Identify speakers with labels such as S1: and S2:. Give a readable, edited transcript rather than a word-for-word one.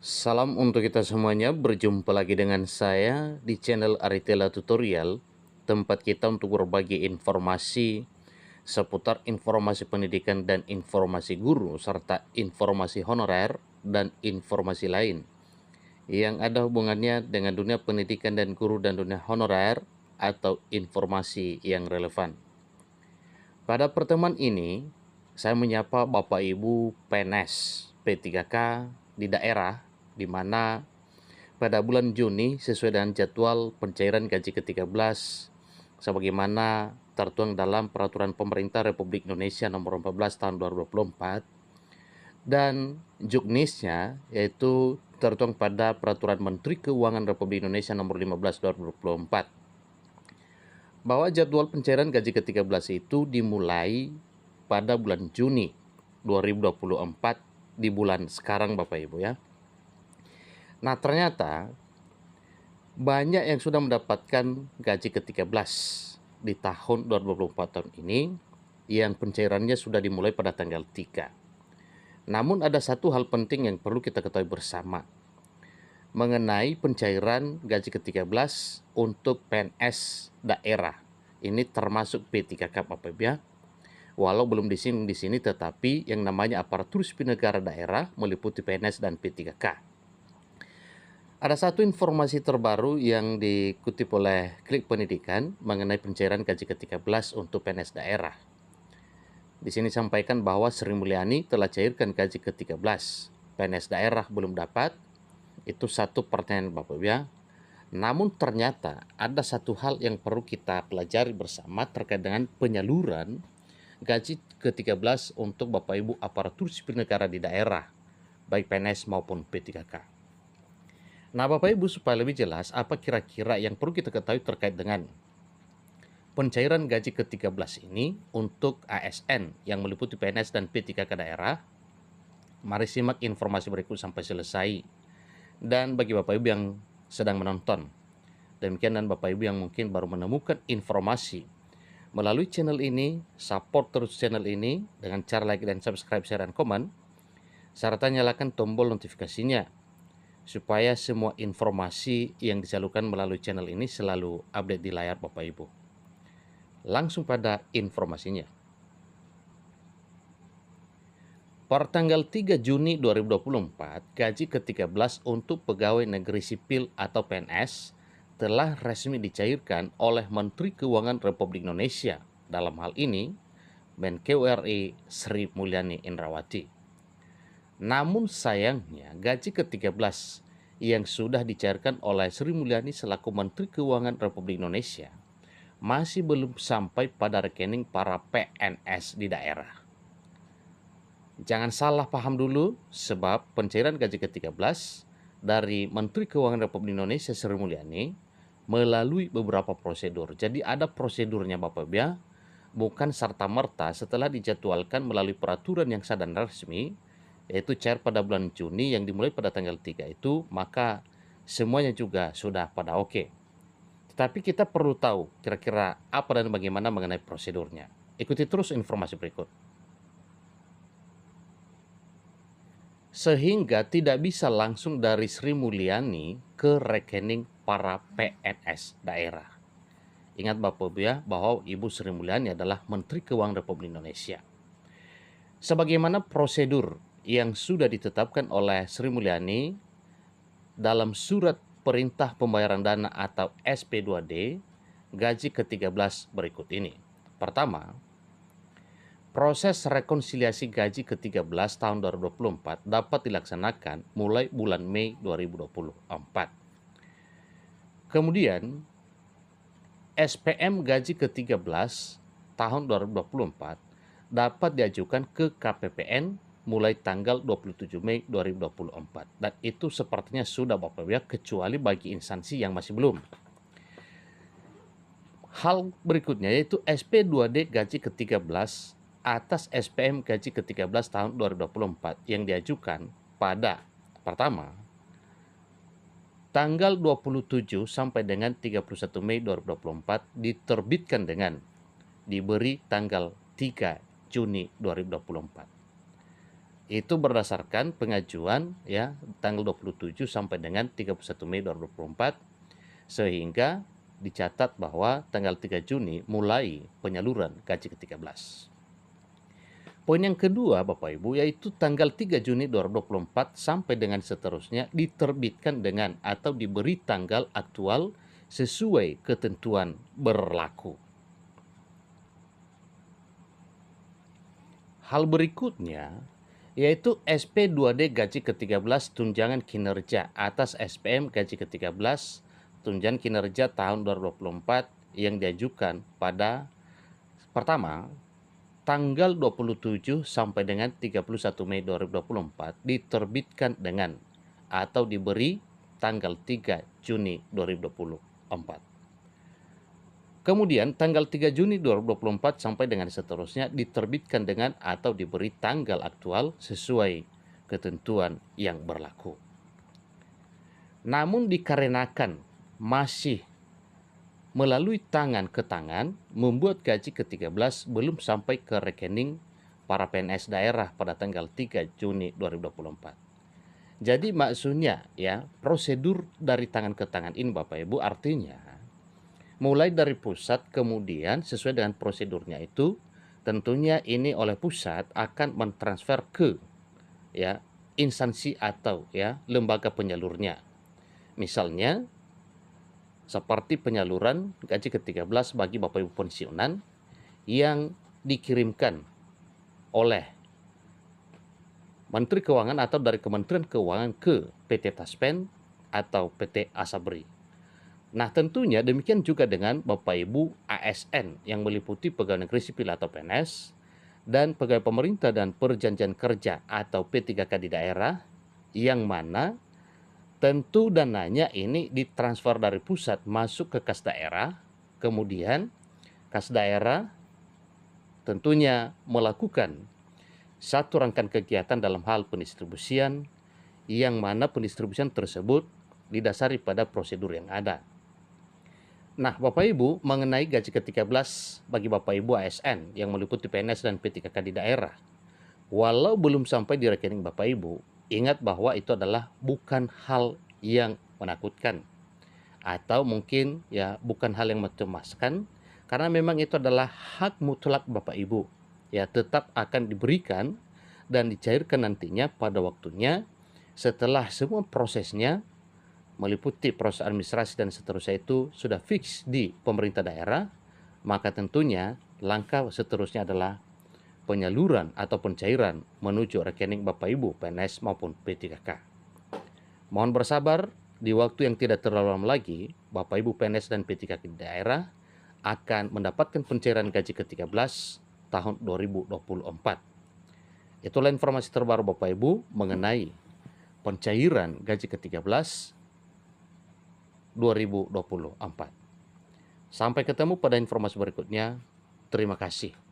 S1: Salam untuk kita semuanya, berjumpa lagi dengan saya di channel Aritela Tutorial, tempat kita untuk berbagi informasi seputar informasi pendidikan dan informasi guru, serta informasi honorer dan informasi lain yang ada hubungannya dengan dunia pendidikan dan guru dan dunia honorer atau informasi yang relevan. Pada pertemuan ini, saya menyapa Bapak Ibu PNS P3K di daerah di mana pada bulan Juni sesuai dengan jadwal pencairan gaji ke-13 sebagaimana tertuang dalam Peraturan Pemerintah Republik Indonesia Nomor 14 Tahun 2024 dan juknisnya yaitu tertuang pada Peraturan Menteri Keuangan Republik Indonesia Nomor 15 2024 bahwa jadwal pencairan gaji ke-13 itu dimulai pada bulan Juni 2024 di bulan sekarang Bapak Ibu ya. Nah, ternyata banyak yang sudah mendapatkan gaji ke-13 di tahun 2024 tahun ini yang pencairannya sudah dimulai pada tanggal 3. Namun ada satu hal penting yang perlu kita ketahui bersama mengenai pencairan gaji ke-13 untuk PNS daerah. Ini termasuk P3K Bapak Ibu ya. Walau belum di sini tetapi yang namanya aparatur sipil negara daerah meliputi PNS dan P3K. Ada satu informasi terbaru yang dikutip oleh Klik Pendidikan mengenai pencairan gaji ke-13 untuk PNS daerah. Di sini disampaikan bahwa Sri Mulyani telah cairkan gaji ke-13. PNS daerah belum dapat. Itu satu pertanyaan Bapak Ibu ya. Namun ternyata ada satu hal yang perlu kita pelajari bersama terkait dengan penyaluran gaji ke-13 untuk Bapak Ibu aparatur sipil negara di daerah, baik PNS maupun P3K. Nah, Bapak Ibu, supaya lebih jelas apa kira-kira yang perlu kita ketahui terkait dengan pencairan gaji ke-13 ini untuk ASN yang meliputi PNS dan P3K daerah, mari simak informasi berikut sampai selesai. Dan bagi Bapak Ibu yang sedang menonton, demikian, dan Bapak Ibu yang mungkin baru menemukan informasi melalui channel ini, support terus channel ini dengan cara like dan subscribe, share, dan komen, serta nyalakan tombol notifikasinya supaya semua informasi yang disalurkan melalui channel ini selalu update di layar Bapak Ibu. Langsung pada informasinya. Per tanggal 3 Juni 2024, gaji ke-13 untuk pegawai negeri sipil atau PNS telah resmi dicairkan oleh Menteri Keuangan Republik Indonesia. Dalam hal ini, Menkeu RI Sri Mulyani Indrawati. Namun sayangnya, gaji ke-13 yang sudah dicairkan oleh Sri Mulyani selaku Menteri Keuangan Republik Indonesia masih belum sampai pada rekening para PNS di daerah. Jangan salah paham dulu, sebab pencairan gaji ke-13 dari Menteri Keuangan Republik Indonesia Sri Mulyani melalui beberapa prosedur. Jadi ada prosedurnya Bapak Ibu ya, bukan serta-merta setelah dijadwalkan melalui peraturan yang sah dan resmi, yaitu cair pada bulan Juni yang dimulai pada tanggal 3 itu, maka semuanya juga sudah pada oke. Tetapi kita perlu tahu kira-kira apa dan bagaimana mengenai prosedurnya. Ikuti terus informasi berikut. Sehingga tidak bisa langsung dari Sri Mulyani ke rekening para PNS daerah. Ingat Bapak Ibu ya, bahwa Ibu Sri Mulyani adalah Menteri Keuangan Republik Indonesia. Sebagaimana prosedur yang sudah ditetapkan oleh Sri Mulyani dalam surat perintah pembayaran dana atau SP2D gaji ke-13 berikut ini. Pertama, proses rekonsiliasi gaji ke-13 tahun 2024 dapat dilaksanakan mulai bulan Mei 2024. Kemudian, SPM gaji ke-13 tahun 2024 dapat diajukan ke KPPN mulai tanggal 27 Mei 2024. Dan itu sepertinya sudah Bapak Ibu ya, kecuali bagi instansi yang masih belum. Hal berikutnya yaitu SP2D gaji ke-13 atas SPM gaji ke-13 tahun 2024 yang diajukan pada pertama tanggal 27 sampai dengan 31 Mei 2024 diterbitkan dengan diberi tanggal 3 Juni 2024. Itu berdasarkan pengajuan ya tanggal 27 sampai dengan 31 Mei 2024, sehingga dicatat bahwa tanggal 3 Juni mulai penyaluran gaji ke-13. Poin yang kedua Bapak Ibu yaitu tanggal 3 Juni 2024 sampai dengan seterusnya diterbitkan dengan atau diberi tanggal aktual sesuai ketentuan berlaku. Hal berikutnya yaitu SP2D gaji ke-13 tunjangan kinerja atas SPM gaji ke-13 tunjangan kinerja tahun 2024 yang diajukan pada pertama tanggal 27 sampai dengan 31 Mei 2024 diterbitkan dengan atau diberi tanggal 3 Juni 2024. Kemudian tanggal 3 Juni 2024 sampai dengan seterusnya diterbitkan dengan atau diberi tanggal aktual sesuai ketentuan yang berlaku. Namun dikarenakan masih melalui tangan ke tangan, membuat gaji ke-13 belum sampai ke rekening para PNS daerah pada tanggal 3 Juni 2024. Jadi maksudnya ya, prosedur dari tangan ke tangan ini Bapak Ibu artinya mulai dari pusat kemudian sesuai dengan prosedurnya itu tentunya ini oleh pusat akan mentransfer ke ya instansi atau ya lembaga penyalurnya. Misalnya seperti penyaluran gaji ke-13 bagi Bapak Ibu pensiunan yang dikirimkan oleh Menteri Keuangan atau dari Kementerian Keuangan ke PT Taspen atau PT Asabri. Nah tentunya demikian juga dengan Bapak Ibu ASN yang meliputi pegawai negeri sipil atau PNS dan pegawai pemerintah dan perjanjian kerja atau P3K di daerah yang mana tentu dananya ini ditransfer dari pusat masuk ke kas daerah, kemudian kas daerah tentunya melakukan satu rangkaian kegiatan dalam hal pendistribusian yang mana pendistribusian tersebut didasari pada prosedur yang ada. Nah, Bapak Ibu, mengenai gaji ke-13 bagi Bapak Ibu ASN yang meliputi PNS dan P3K di daerah, walau belum sampai di rekening Bapak Ibu, ingat bahwa itu adalah bukan hal yang menakutkan atau mungkin ya bukan hal yang mencemaskan karena memang itu adalah hak mutlak Bapak Ibu. Ya, tetap akan diberikan dan dicairkan nantinya pada waktunya setelah semua prosesnya meliputi proses administrasi dan seterusnya itu sudah fix di pemerintah daerah, maka tentunya langkah seterusnya adalah penyaluran atau pencairan menuju rekening Bapak Ibu PNS maupun P3K. Mohon bersabar, di waktu yang tidak terlalu lama lagi, Bapak Ibu PNS dan P3K di daerah akan mendapatkan pencairan gaji ke-13 tahun 2024. Itulah informasi terbaru Bapak Ibu mengenai pencairan gaji ke-13 2024. Sampai ketemu pada informasi berikutnya. Terima kasih.